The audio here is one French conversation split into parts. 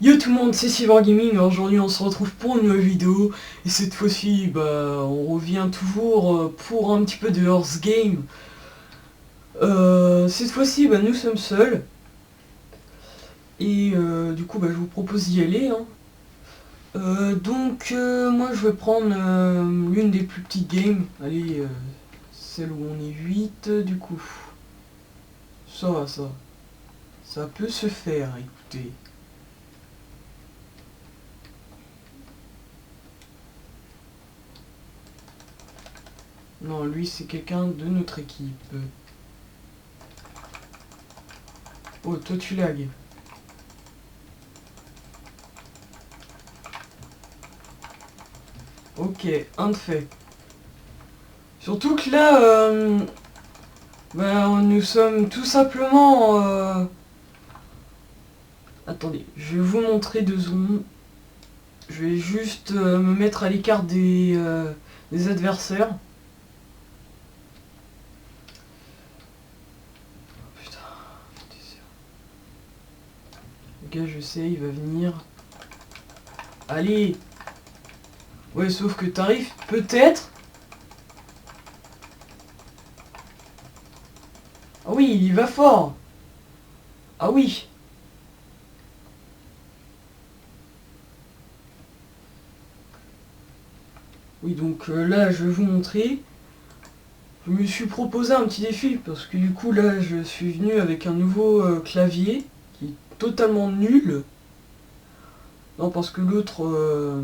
Yo tout le monde, c'est Silver Gaming. Aujourd'hui on se retrouve pour une nouvelle vidéo. Et cette fois-ci, on revient toujours pour un petit peu de Horse Game. Cette fois-ci, nous sommes seuls. Et du coup, je vous propose d'y aller, hein. Moi je vais prendre l'une des plus petites games. Allez, celle où on est 8 du coup. Ça peut se faire, écoutez. Non, lui c'est quelqu'un de notre équipe. Oh, toi tu lags. Ok, un de fait. Surtout que là, nous sommes tout simplement... Attendez, je vais vous montrer 2 secondes. Je vais juste me mettre à l'écart des adversaires. Putain, le gars, je sais, il va venir. Allez. Ouais, sauf que t'arrives peut-être. Ah oui, il y va fort. Ah oui. Oui, donc là, je vais vous montrer. Je me suis proposé un petit défi parce que du coup, là, je suis venu avec un nouveau clavier qui est totalement nul. Non, parce que l'autre,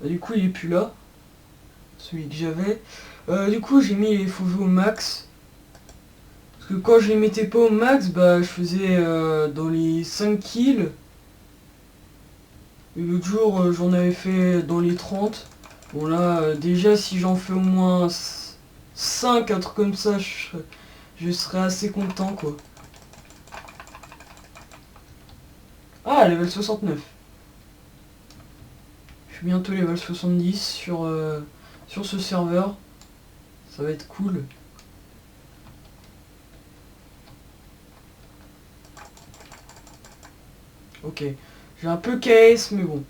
du coup, il est plus là. Celui que j'avais. Du coup, j'ai mis les faux au max. Parce que quand je les mettais pas au max, je faisais dans les 5 kills. Et l'autre jour, j'en avais fait dans les 30. Bon là, déjà, si j'en fais au moins 5, un truc comme ça, je serais assez content, quoi. Ah, level 69. Je suis bientôt level 70 sur ce serveur. Ça va être cool. Ok. J'ai un peu KS, mais bon.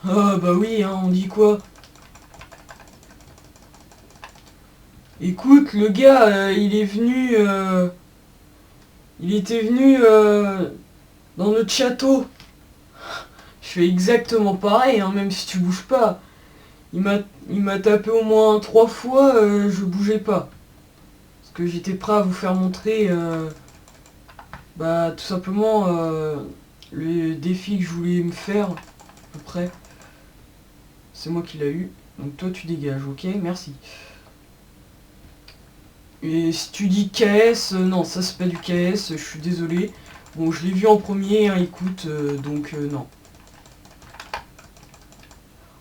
Ah bah oui, hein, on dit quoi? Écoute, le gars, il est venu... il était venu dans notre château. Je fais exactement pareil, hein, même si tu bouges pas. Il m'a tapé au moins 3 fois, je bougeais pas. Parce que j'étais prêt à vous faire montrer, tout simplement, le défi que je voulais me faire, à peu près. C'est moi qui l'ai eu. Donc toi tu dégages, ok? Merci. Et si tu dis KS, non, ça c'est pas du KS, je suis désolé. Bon, je l'ai vu en premier, hein, écoute, non.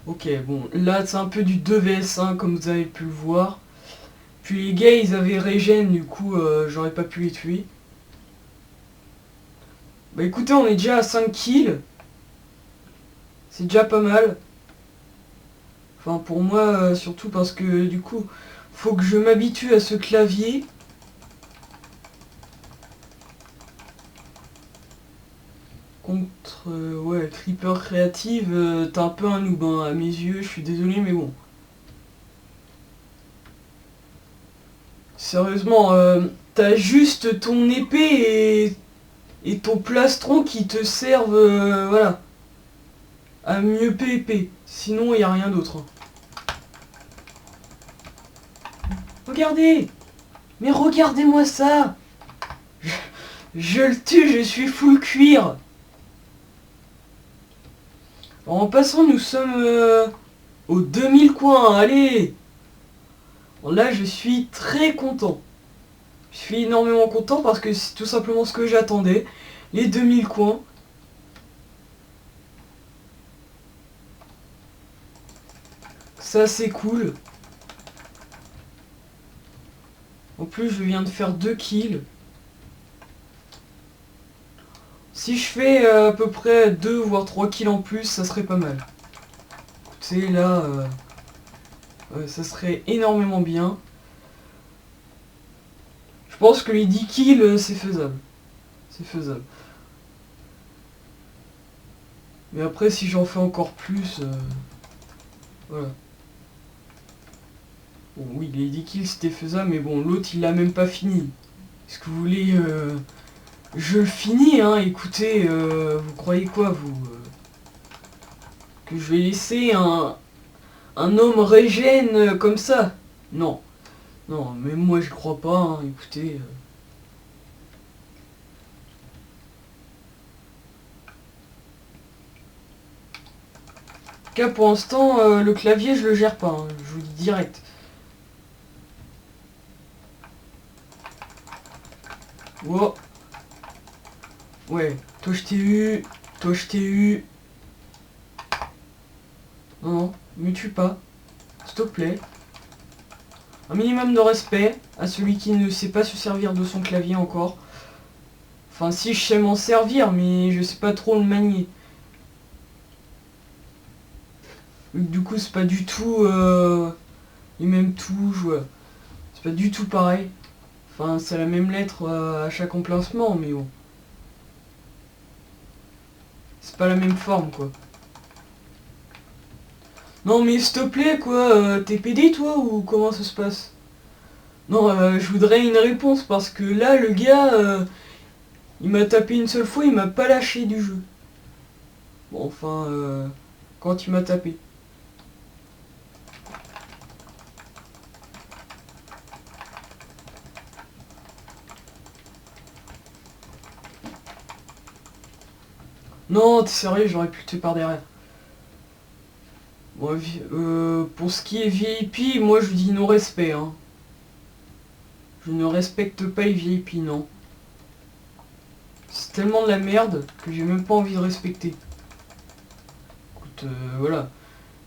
Ok, bon, là c'est un peu du 2 vs 1 comme vous avez pu le voir. Puis les gars, ils avaient régène, du coup, j'aurais pas pu les tuer. Bah écoutez, on est déjà à 5 kills. C'est déjà pas mal. Enfin, pour moi, surtout parce que, du coup, faut que je m'habitue à ce clavier. Contre, ouais, Creeper Creative, t'es un peu un noob, hein, à mes yeux, je suis désolé, mais bon. Sérieusement, t'as juste ton épée et ton plastron qui te servent, voilà, à mieux PvP. Sinon, il a rien d'autre, hein. Regardez! Mais regardez-moi ça! Je le tue, je suis full cuir! En passant, nous sommes aux 2000 coins, allez! Bon, là, je suis très content. Je suis énormément content parce que c'est tout simplement ce que j'attendais. Les 2000 coins. Ça, c'est cool. En plus, je viens de faire 2 kills. Si je fais à peu près 2 voire 3 kills en plus, ça serait pas mal. Écoutez, là, ça serait énormément bien. Je pense que les 10 kills, c'est faisable. C'est faisable. Mais après, si j'en fais encore plus... voilà. Bon, oui, les 10 kills, c'était faisable, mais bon, l'autre, il l'a même pas fini. Est-ce que vous voulez... je le finis, hein, écoutez, vous croyez quoi, vous que je vais laisser un homme régène comme ça? Non. Non, même moi, je crois pas, hein, écoutez... En tout cas, pour l'instant, le clavier, je le gère pas, hein, je vous le dis direct. Wow. Ouais, toi je t'ai eu, toi je t'ai eu. Non, non, me tue pas, s'il te plaît. Un minimum de respect à celui qui ne sait pas se servir de son clavier encore. Enfin, si, je sais m'en servir, mais je sais pas trop le manier. Du coup, c'est pas du tout les mêmes touches, ouais. C'est pas du tout pareil. Enfin, c'est la même lettre à chaque emplacement, mais bon. C'est pas la même forme, quoi. Non, mais s'il te plaît, quoi, t'es pédé, toi, ou comment ça se passe? Non, je voudrais une réponse, parce que là, le gars, il m'a tapé une seule fois, il m'a pas lâché du jeu. Bon, enfin, quand il m'a tapé. Non, t'es sérieux, j'aurais pu te tuer par derrière. Bon, pour ce qui est VIP, moi je dis non-respect, hein. Je ne respecte pas les VIP, non. C'est tellement de la merde que j'ai même pas envie de respecter. Écoute, voilà.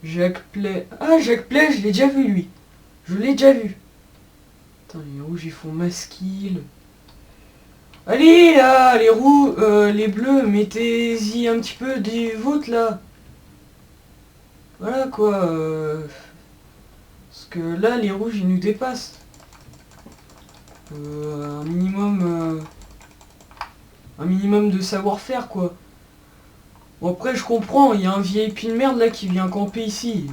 Jack Play... Ah, Jack Play, je l'ai déjà vu, lui. Je l'ai déjà vu. Putain, les rouges, ils font maskill. Allez, là, les bleus, mettez-y un petit peu des vôtres, là. Voilà, quoi. Parce que là, les rouges, ils nous dépassent. Un minimum de savoir-faire, quoi. Bon, après, je comprends, il y a un VIP de merde, là, qui vient camper ici.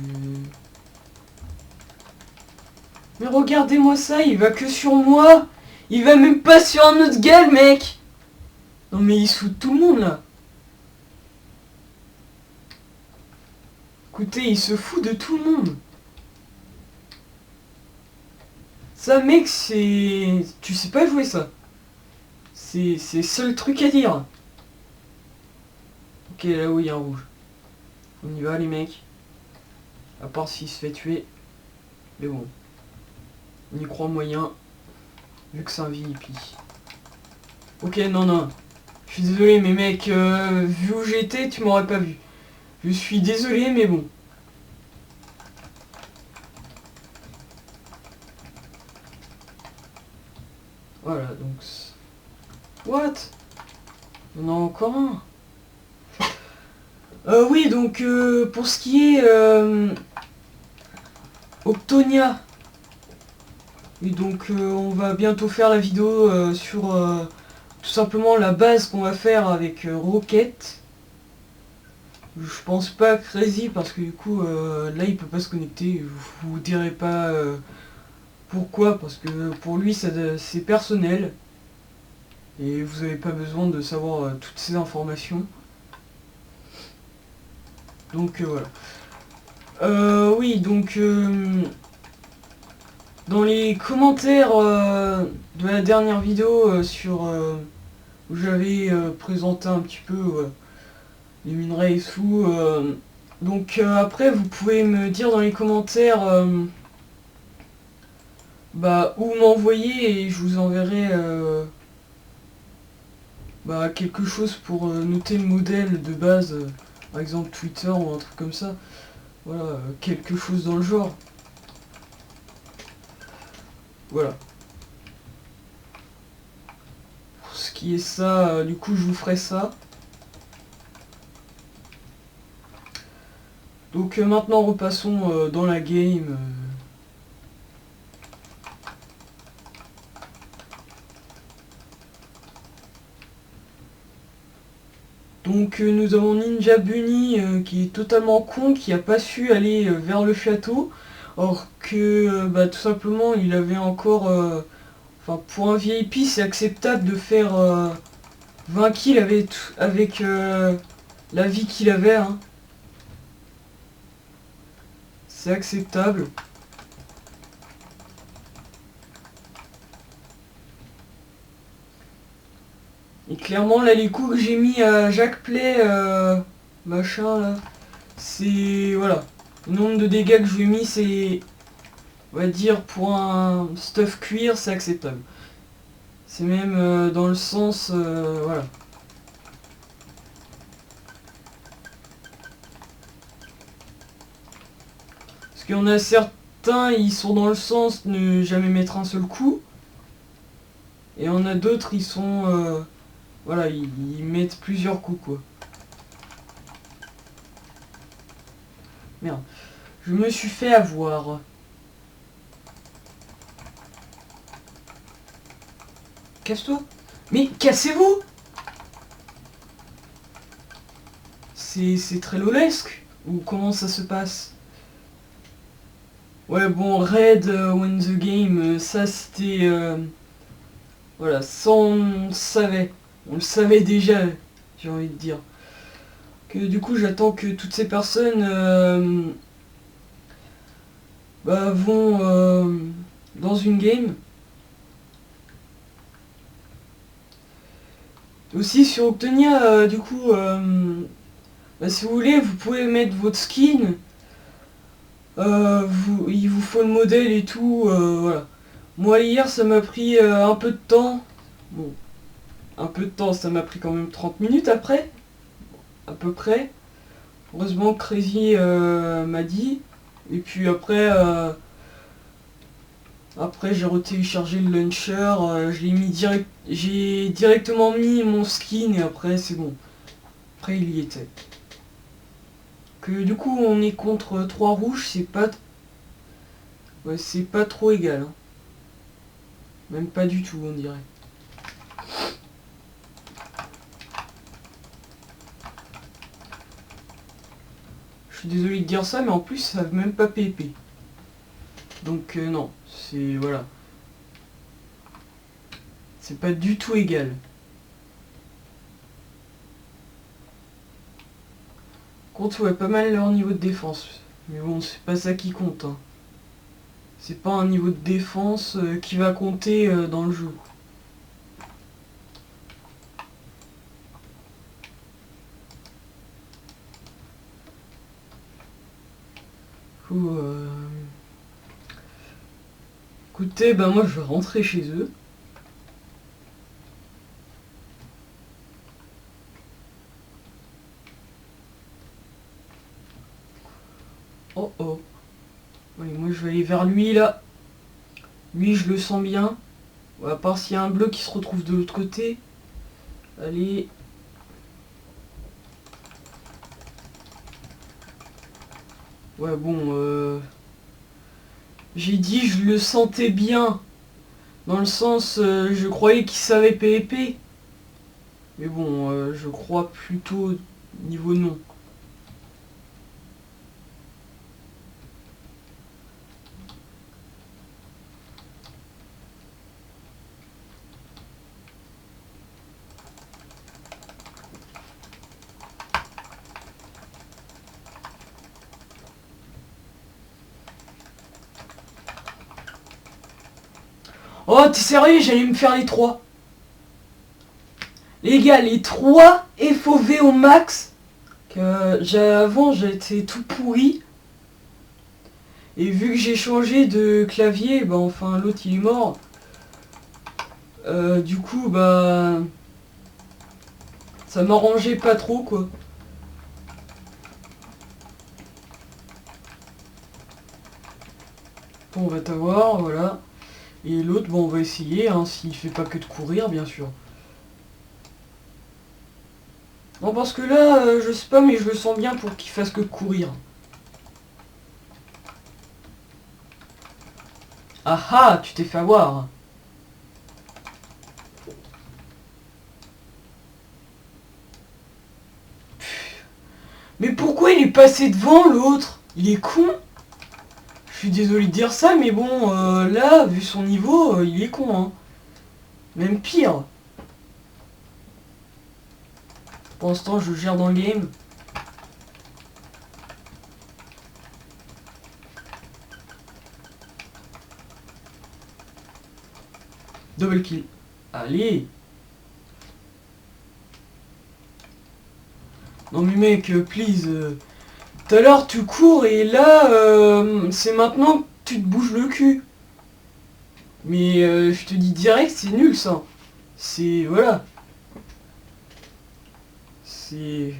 Mais regardez-moi ça, il va que sur moi. Il va même pas sur un autre gars, le mec. Non, mais il saoule tout le monde, là. Écoutez, il se fout de tout le monde. Ça, mec, c'est... Tu sais pas jouer, ça. C'est le seul truc à dire. Ok, là où il y a un rouge. On y va, les mecs. À part s'il se fait tuer. Mais bon. On y croit moyen. Vu que c'est un VIP. Ok, non, non. Je suis désolé, mais mec, vu où j'étais, tu m'aurais pas vu. Je suis désolé, mais bon. Voilà, donc... What? Il y en a encore un. Oui, donc, pour ce qui est... Octonia. Et donc, on va bientôt faire la vidéo sur... tout simplement la base qu'on va faire avec Rocket. Je pense pas Crazy parce que du coup là il peut pas se connecter. Je vous dirai pas pourquoi, parce que pour lui c'est personnel. Et vous avez pas besoin de savoir toutes ces informations. Donc voilà. Oui, donc dans les commentaires de la dernière vidéo sur où j'avais présenté un petit peu les minerais et sous. Donc après vous pouvez me dire dans les commentaires bah, où m'envoyer et je vous enverrai bah, quelque chose pour noter le modèle de base, par exemple Twitter ou un truc comme ça. Voilà, quelque chose dans le genre. Voilà. Pour ce qui est ça, du coup je vous ferai ça. Donc maintenant repassons dans la game. Donc nous avons Ninja Bunny qui est totalement con, qui a pas su aller vers le château, or que bah, tout simplement il avait encore... Enfin pour un VIP c'est acceptable de faire 20 kills avec la vie qu'il avait. Hein. C'est acceptable. Et clairement là les coups que j'ai mis à Jacques Play machin là, c'est voilà. Le nombre de dégâts que je lui ai mis c'est, on va dire, pour un stuff cuir c'est acceptable. C'est même dans le sens voilà. Parce qu'il y en a certains ils sont dans le sens ne jamais mettre un seul coup. Et on a d'autres ils sont voilà, ils mettent plusieurs coups quoi. Merde. Je me suis fait avoir. Casse-toi. Mais cassez-vous. C'est très lolesque. Ou comment ça se passe? Ouais bon, Red win the game, ça c'était... voilà, ça on le savait. On le savait déjà, j'ai envie de dire. Que du coup j'attends que toutes ces personnes bah, vont dans une game. Aussi sur Octonia, du coup, bah, si vous voulez, vous pouvez mettre votre skin. Il vous faut le modèle et tout, voilà. Moi hier ça m'a pris un peu de temps. Bon, un peu de temps, ça m'a pris quand même 30 minutes après, à peu près. Heureusement Crazy m'a dit. Et puis après j'ai retéléchargé le launcher, je l'ai mis direct, j'ai directement mis mon skin et après c'est bon. Après il y était. Que du coup on est contre 3 rouges, c'est pas... Ouais, c'est pas trop égal. Hein. Même pas du tout on dirait. Je suis désolé de dire ça mais en plus ça veut même pas PP. Donc non, c'est... voilà. C'est pas du tout égal. Compte ouais pas mal leur niveau de défense. Mais bon c'est pas ça qui compte. Hein. C'est pas un niveau de défense qui va compter dans le jeu. Du coup, écoutez, ben moi je vais rentrer chez eux. Oh oh. Oui, moi je vais aller vers lui là. Lui je le sens bien. À part s'il y a un bleu qui se retrouve de l'autre côté. Allez. Ouais bon j'ai dit je le sentais bien. Dans le sens je croyais qu'il savait PvP. Mais bon je crois plutôt niveau non. Oh, t'es sérieux? J'allais me faire les 3. Les gars, les 3 FOV au max. Avant, j'étais tout pourri. Et vu que j'ai changé de clavier, bah enfin, l'autre il est mort. Du coup, bah... ça m'arrangeait pas trop, quoi. Bon, on va t'avoir, voilà. Et l'autre, bon, on va essayer, hein, s'il fait pas que de courir, bien sûr. Non, parce que là, je sais pas, mais je le sens bien pour qu'il fasse que de courir. Ah ah, tu t'es fait avoir. Mais pourquoi il est passé devant l'autre? Il est con. Je suis désolé de dire ça, mais bon, là, vu son niveau, il est con, hein. Même pire. Pour l'instant, je gère dans le game. Double kill. Allez. Non mais mec, please. Tout à l'heure tu cours et là, c'est maintenant que tu te bouges le cul. Mais je te dis direct, c'est nul ça. C'est... Voilà. C'est...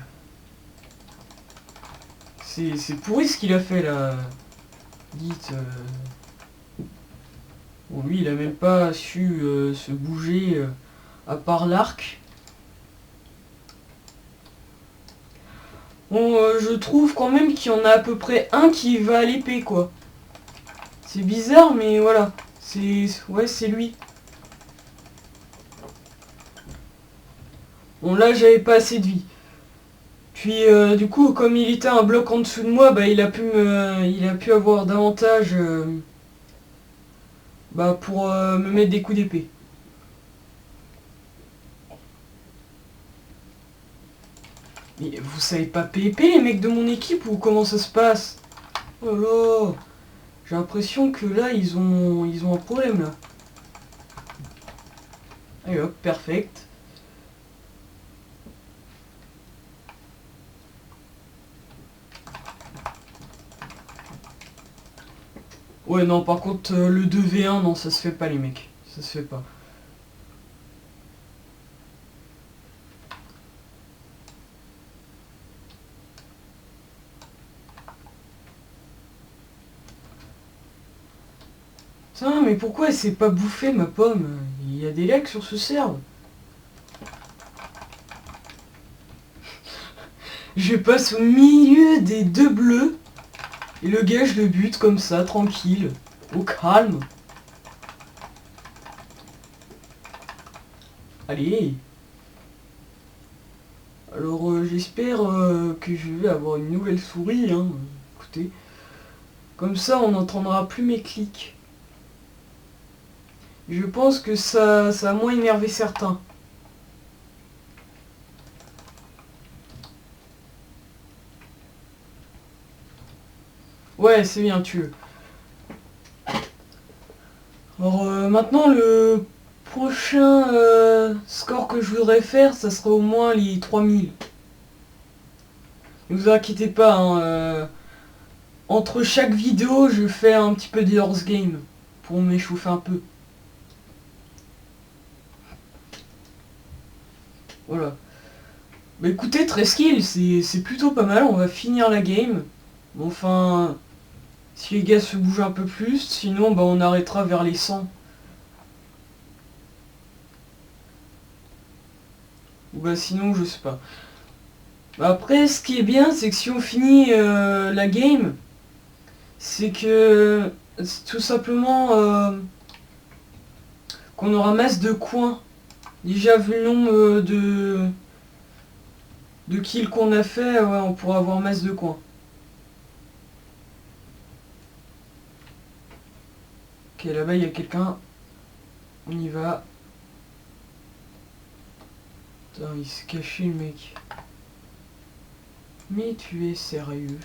C'est pourri ce qu'il a fait là. Dites... Bon lui il a même pas su se bouger à part l'arc. Bon, je trouve quand même qu'il y en a à peu près un qui va à l'épée, quoi. C'est bizarre, mais voilà. C'est... Ouais, c'est lui. Bon, là, j'avais pas assez de vie. Puis, du coup, comme il était un bloc en dessous de moi, bah, il a pu avoir davantage... bah, pour me mettre des coups d'épée. Mais vous savez pas PvP les mecs de mon équipe ou comment ça se passe? Oh là, j'ai l'impression que là ils ont un problème là. Allez hop, perfect. Ouais non par contre le 2v1 non ça se fait pas les mecs. Ça se fait pas. Putain, mais pourquoi elle s'est pas bouffée ma pomme? Il y a des lags sur ce serve. Je passe au milieu des deux bleus. Et le gars je le bute comme ça, tranquille. Au calme. Allez. Alors j'espère que je vais avoir une nouvelle souris. Hein. Écoutez. Comme ça on n'entendra plus mes clics. Je pense que ça a moins énervé certains. Ouais, c'est bien, tu veux. Alors maintenant, le prochain score que je voudrais faire, ça sera au moins les 3000. Ne vous inquiétez pas, hein, entre chaque vidéo, je fais un petit peu d'Horse Game pour m'échauffer un peu. Voilà. Bah écoutez, 13 kills, c'est plutôt pas mal, on va finir la game. Bon, enfin, si les gars se bougent un peu plus, sinon bah, on arrêtera vers les 100. Ou bah sinon, je sais pas. Bah, après, ce qui est bien, c'est que si on finit la game, c'est que c'est tout simplement qu'on aura masse de coins. Déjà vu le nombre de kills qu'on a fait, ouais, on pourra avoir masse de coins. Ok, là-bas il y a quelqu'un. On y va. Putain, il s'est caché le mec. Mais tu es sérieux?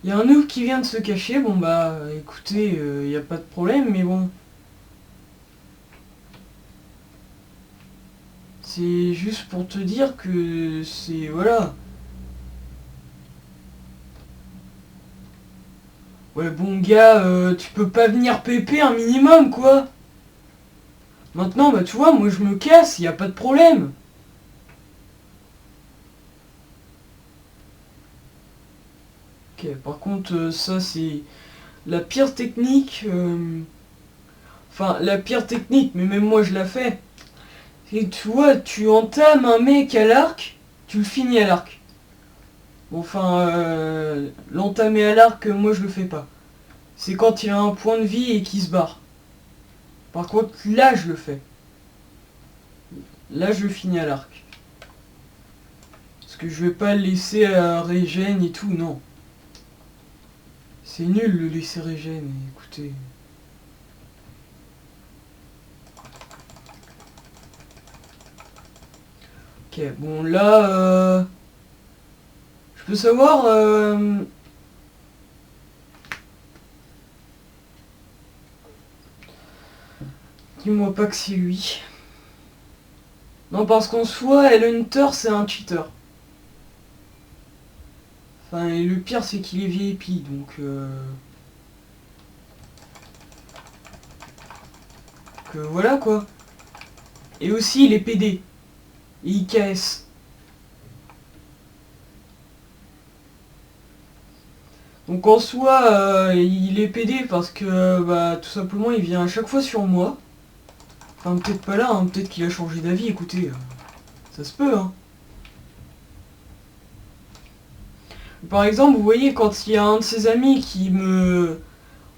Il y a un noob qui vient de se cacher. Bon bah écoutez, il n'y a pas de problème, mais bon. C'est juste pour te dire que c'est... Voilà. Ouais bon gars, tu peux pas venir pépé un minimum quoi. Maintenant bah tu vois, moi je me casse, y a pas de problème. Ok, par contre ça c'est la pire technique. Enfin la pire technique, mais même moi je la fais. Et tu vois, tu entames un mec à l'arc, tu le finis à l'arc. Bon, enfin, l'entamer à l'arc, moi je le fais pas. C'est quand il a un point de vie et qu'il se barre. Par contre, là je le fais. Là je le finis à l'arc. Parce que je vais pas le laisser à régène et tout, non. C'est nul le laisser régène, écoutez. Ok, bon là, je peux savoir... Dis-moi pas que c'est lui. Non, parce qu'en soi, Hunter, c'est un cheater. Enfin, et le pire, c'est qu'il est VIP, donc... voilà, quoi. Et aussi, il est PD. Et IKS. Donc en soi, il est PD parce que, bah, tout simplement, il vient à chaque fois sur moi. Enfin, peut-être pas là, hein, peut-être qu'il a changé d'avis, écoutez. Ça se peut, hein. Par exemple, vous voyez, quand il y a un de ses amis qui me...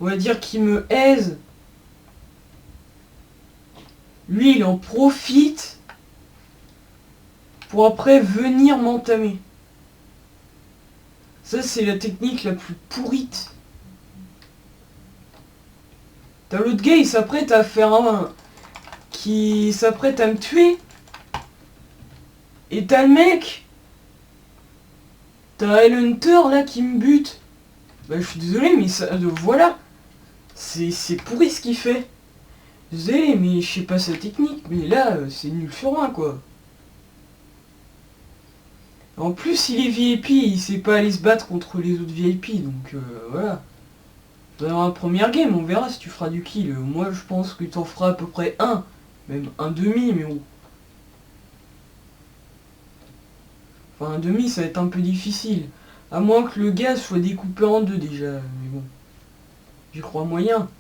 On va dire qui me aise. Lui, il en profite pour après venir m'entamer. Ça, c'est la technique la plus pourrite. T'as l'autre gars, il s'apprête à faire un... qui s'apprête à me tuer. Et t'as le mec... T'as Hunter là qui me bute. Bah je suis désolé mais ça... voilà. C'est pourri ce qu'il fait. Désolé mais je sais pas sa technique. Mais là c'est nul sur un quoi. En plus il est VIP. Il sait pas aller se battre contre les autres VIP. Donc voilà. Dans la première game on verra si tu feras du kill. Moi je pense que t'en feras à peu près un. Même un demi mais bon. Enfin un demi ça va être un peu difficile. À moins que le gaz soit découpé en deux déjà, mais bon. J'y crois moyen.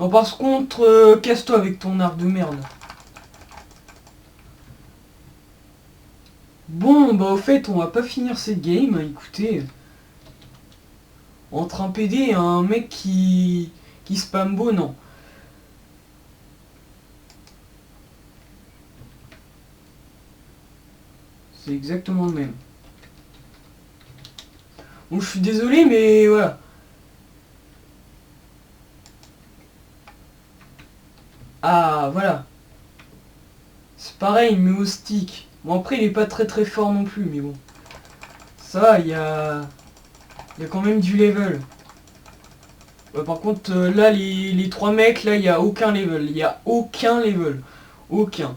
Non par contre, casse-toi avec ton arc de merde. Bon bah au fait on va pas finir cette game, écoutez. Entre un PD et un mec qui spam beau, non. C'est exactement le même. Bon, je suis désolé, mais voilà. Ah, voilà. C'est pareil, mais au stick. Bon, après, il est pas très fort non plus, mais bon. Ça, il y a... Il y a quand même du level. Ouais, par contre, là, les trois mecs, là, il n'y a aucun level. Il n'y a aucun level. Aucun.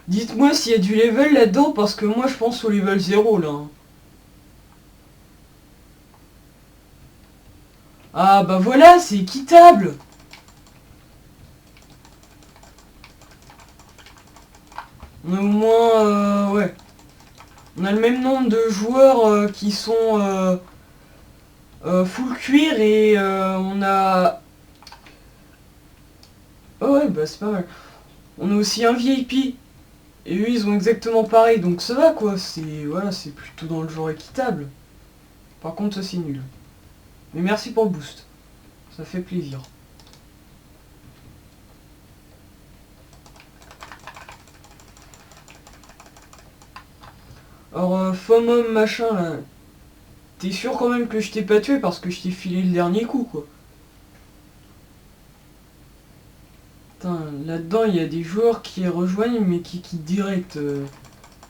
Dites-moi s'il y a du level là-dedans, parce que moi, je pense au level 0, là. Ah, bah voilà, c'est équitable. On a au moins... ouais. On a le même nombre de joueurs qui sont full cuir et on a... Oh ouais, bah c'est pas mal. On a aussi un VIP. Et eux, ils ont exactement pareil, donc ça va quoi. C'est voilà, c'est plutôt dans le genre équitable. Par contre, ça c'est nul. Mais merci pour le boost. Ça fait plaisir. Alors, FOMOM machin là. T'es sûr quand même que je t'ai pas tué parce que je t'ai filé le dernier coup quoi. Putain, là-dedans il y a des joueurs qui rejoignent mais qui quittent direct.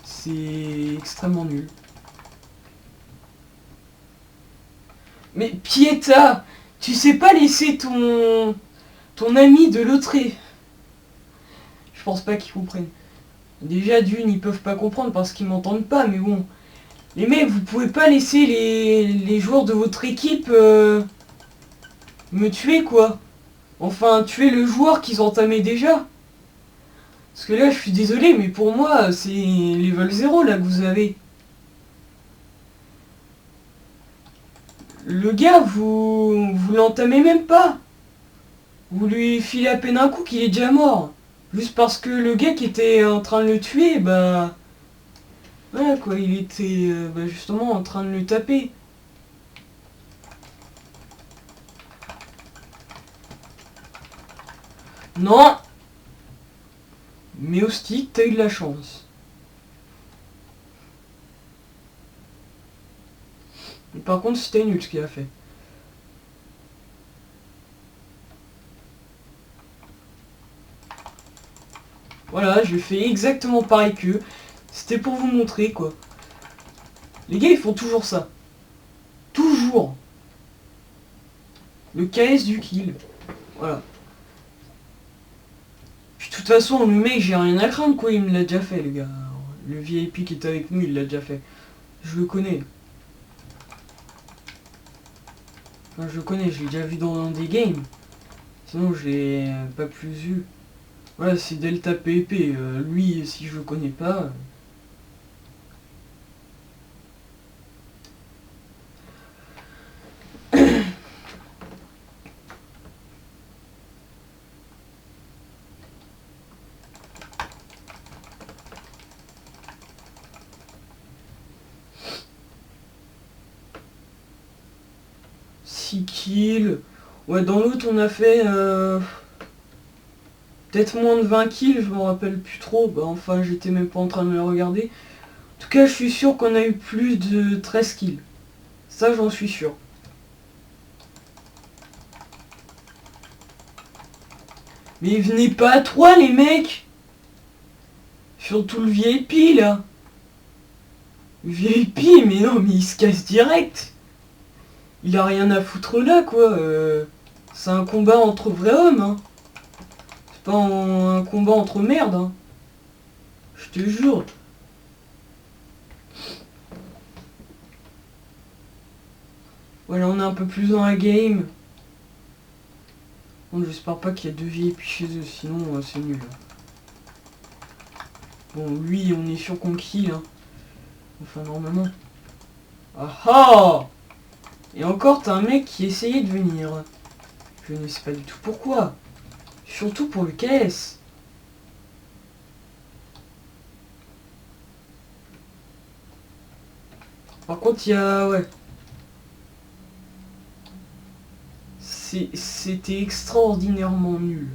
C'est extrêmement nul. Mais Pieta, tu sais pas laisser ton ami de l'autre. Je pense pas qu'ils comprennent. Déjà d'une, ils peuvent pas comprendre parce qu'ils m'entendent pas, mais bon. Les mecs, vous pouvez pas laisser les joueurs de votre équipe me tuer quoi. Enfin, tuer le joueur qu'ils entamaient déjà. Parce que là, je suis désolé, mais pour moi, c'est level 0 là que vous avez. Le gars, vous l'entamez même pas. Vous lui filez à peine un coup qu'il est déjà mort. Juste parce que le gars qui était en train de le tuer, bah... Voilà quoi, il était bah, justement en train de le taper. Non. Mais au stick, t'as eu de la chance. Mais par contre, c'était nul ce qu'il a fait. Voilà, je fais exactement pareil qu'eux. C'était pour vous montrer, quoi. Les gars, ils font toujours ça. Toujours. Le KS du kill. Voilà. Puis de toute façon, le mec, j'ai rien à craindre, quoi. Il me l'a déjà fait, le gars. Le VIP qui est avec nous, il l'a déjà fait. Je le connais. Enfin, je le connais, je l'ai déjà vu dans des games. Sinon, je l'ai pas plus vu. Voilà, c'est Delta PP. Lui, si je le connais pas... Six kills. Ouais, dans l'autre, on a fait... peut-être moins de 20 kills, je me rappelle plus trop. Bah, enfin, j'étais même pas en train de le regarder. En tout cas, je suis sûr qu'on a eu plus de 13 kills. Ça, j'en suis sûr. Mais venez pas à 3, les mecs. Surtout le VIP, là. Le VIP, mais non, mais il se casse direct. Il a rien à foutre là, quoi. C'est un combat entre vrais hommes, hein. C'est pas un combat entre merde, hein. Je te jure. Voilà, on est un peu plus dans la game. Bon, j'espère pas qu'il y a deux VIP chez eux, sinon c'est nul. Bon, lui, on est sûr qu'on kill, hein. Enfin, normalement. Ah ah! Et encore, t'as un mec qui essayait de venir. Je ne sais pas du tout pourquoi. Surtout pour le KS. Par contre, il y a... Ouais. C'était extraordinairement nul.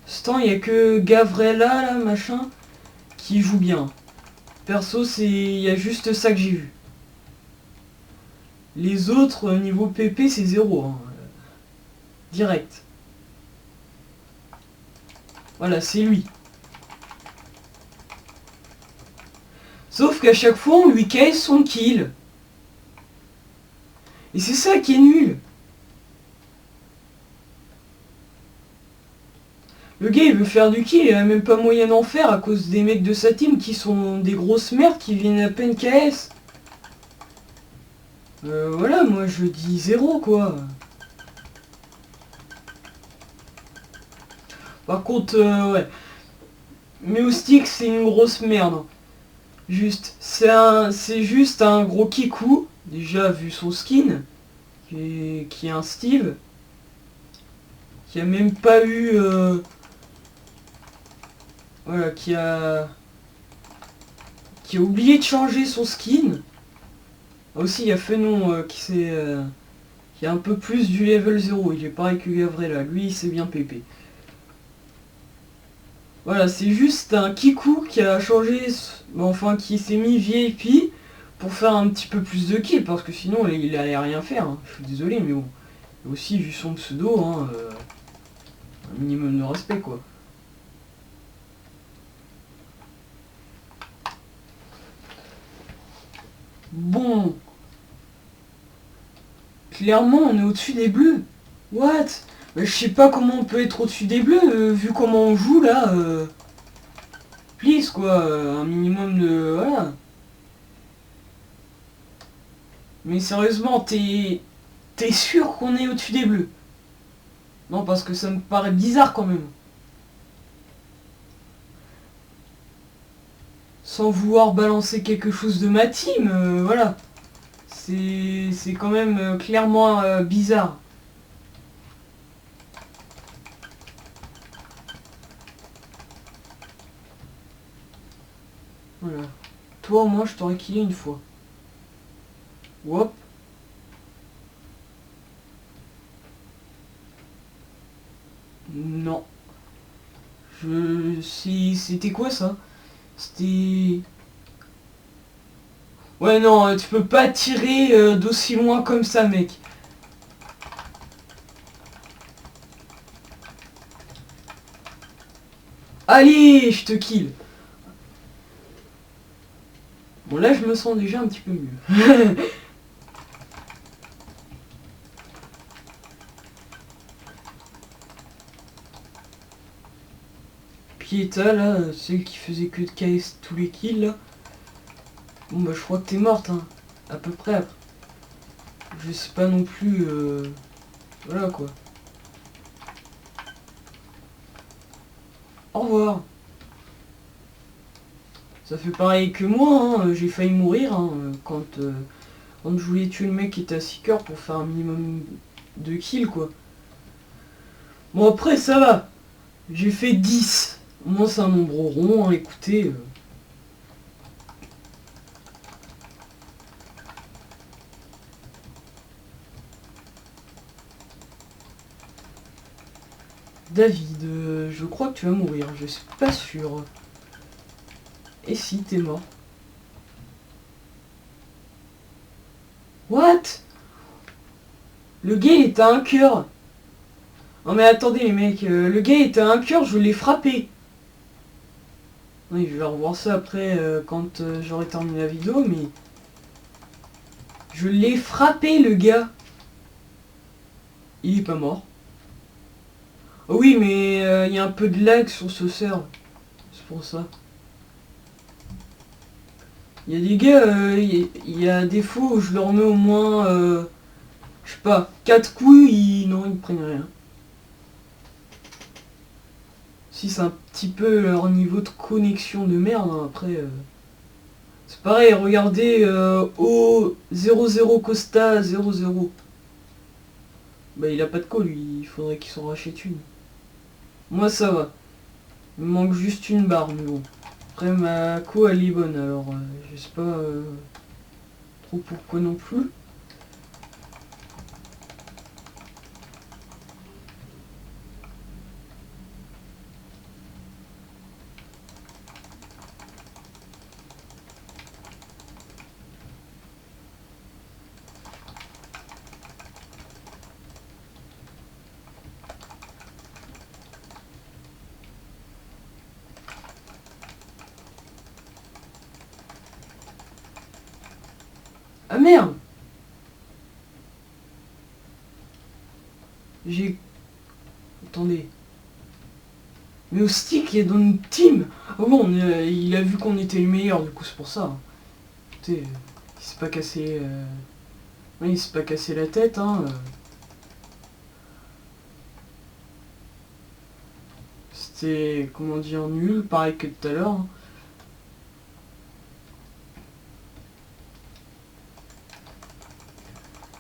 Ce temps, il n'y a que Gavrella, là, machin, qui joue bien. Perso, il y a juste ça que j'ai vu. Les autres, niveau PP, c'est 0. Hein. Direct. Voilà, c'est lui. Sauf qu'à chaque fois, on lui casse son kill. Et c'est ça qui est nul. Le gars, il veut faire du kill, il a même pas moyen d'en faire à cause des mecs de sa team qui sont des grosses merdes qui viennent à peine KS. Voilà, moi je dis 0, quoi. Par contre, ouais. Meowstick, c'est une grosse merde. Juste, c'est juste un gros kikou, déjà vu son skin, qui est un Steve, qui a même pas eu... voilà, qui a oublié de changer son skin. Aussi, il y a Fenon qui a un peu plus du level 0, il est pareil que Gavrella, lui il s'est bien pépé. Voilà, c'est juste un kikou qui a changé, enfin qui s'est mis VIP pour faire un petit peu plus de kills, parce que sinon il allait rien faire, hein. Je suis désolé, mais bon. Et aussi, vu son pseudo, hein, un minimum de respect, quoi. Bon. Clairement, on est au-dessus des bleus. What? Bah, je sais pas comment on peut être au-dessus des bleus, vu comment on joue, là. Please, quoi. Un minimum de... Voilà. Mais sérieusement, t'es sûr qu'on est au-dessus des bleus? Non, parce que ça me paraît bizarre, quand même. Sans vouloir balancer quelque chose de ma team, voilà. C'est quand même clairement bizarre. Voilà. Toi au moins je t'aurais killé une fois. Wop. Non. C'était quoi ça? C'était... Ouais non, tu peux pas tirer d'aussi loin comme ça, mec. Allez, je te kill. Bon là je me sens déjà un petit peu mieux. Pieta là, celle qui faisait que de KS tous les kills là. Bon bah je crois que t'es morte hein, à peu près. Je sais pas non plus, voilà quoi. Au revoir. Ça fait pareil que moi, hein. J'ai failli mourir hein, quand je voulais tuer le mec qui était à 6 cœurs pour faire un minimum de kills quoi. Bon après ça va, j'ai fait 10. Au moins c'est un nombre rond, hein. Écoutez... David, je crois que tu vas mourir, je suis pas sûr. Et si t'es mort? What? Le gars il était à un cœur. Non mais attendez les mecs, le gars était à un cœur, je l'ai frappé. Oui, je vais revoir ça après quand j'aurai terminé la vidéo, mais... Je l'ai frappé le gars. Il est pas mort. Oh oui mais il y a un peu de lag sur ce serve. C'est pour ça. Il y a des gars, il y a des fois où je leur mets au moins, je sais pas, 4 coups, non, ils prennent rien. Si c'est un petit peu leur niveau de connexion de merde, hein, après... C'est pareil, regardez, O 00 Costa 00. Bah il a pas de co lui, il faudrait qu'il s'en rachète une. Moi ça va. Il me manque juste une barre, mais bon. Après ma co elle est bonne, alors je sais pas trop pourquoi non plus. Ah merde! J'ai... Attendez. Mais au stick il est dans une team! Oh bon, il a vu qu'on était les meilleurs, du coup c'est pour ça. Écoutez, il s'est pas cassé... Oui, il s'est pas cassé la tête, hein. C'était, comment dire, nul, pareil que tout à l'heure. Hein.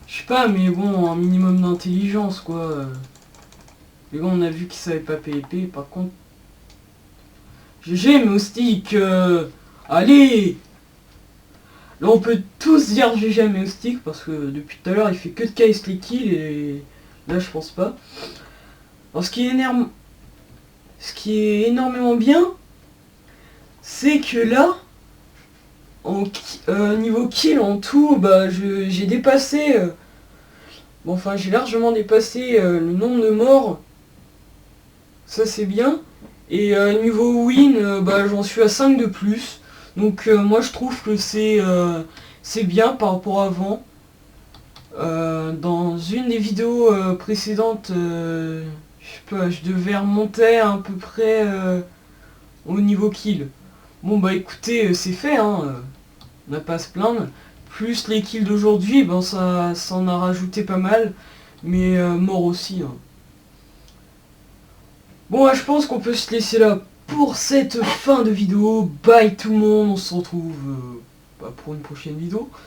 Je sais pas, mais bon, un minimum d'intelligence, quoi. Les gars, on a vu qu'ils savaient pas PvP, par contre... GG, mais au stick, allez! Là, on peut tous dire GG, mais au stick, parce que depuis tout à l'heure, il fait que de KS les kills, et là, je pense pas. Alors, ce qui est énormément bien, c'est que là, niveau kill en tout, bah, j'ai dépassé... bon, enfin, j'ai largement dépassé le nombre de morts. Ça, c'est bien. Et niveau win, bah, j'en suis à 5 de plus. Donc, moi, je trouve que c'est bien par rapport à avant. Dans une des vidéos précédentes, je sais pas, je devais remonter à peu près au niveau kill. Bon, bah, écoutez, c'est fait, hein. On n'a pas à se plaindre. Plus les kills d'aujourd'hui, ben ça en a rajouté pas mal. Mais mort aussi. Hein. Bon, je pense qu'on peut se laisser là pour cette fin de vidéo. Bye tout le monde, on se retrouve pour une prochaine vidéo.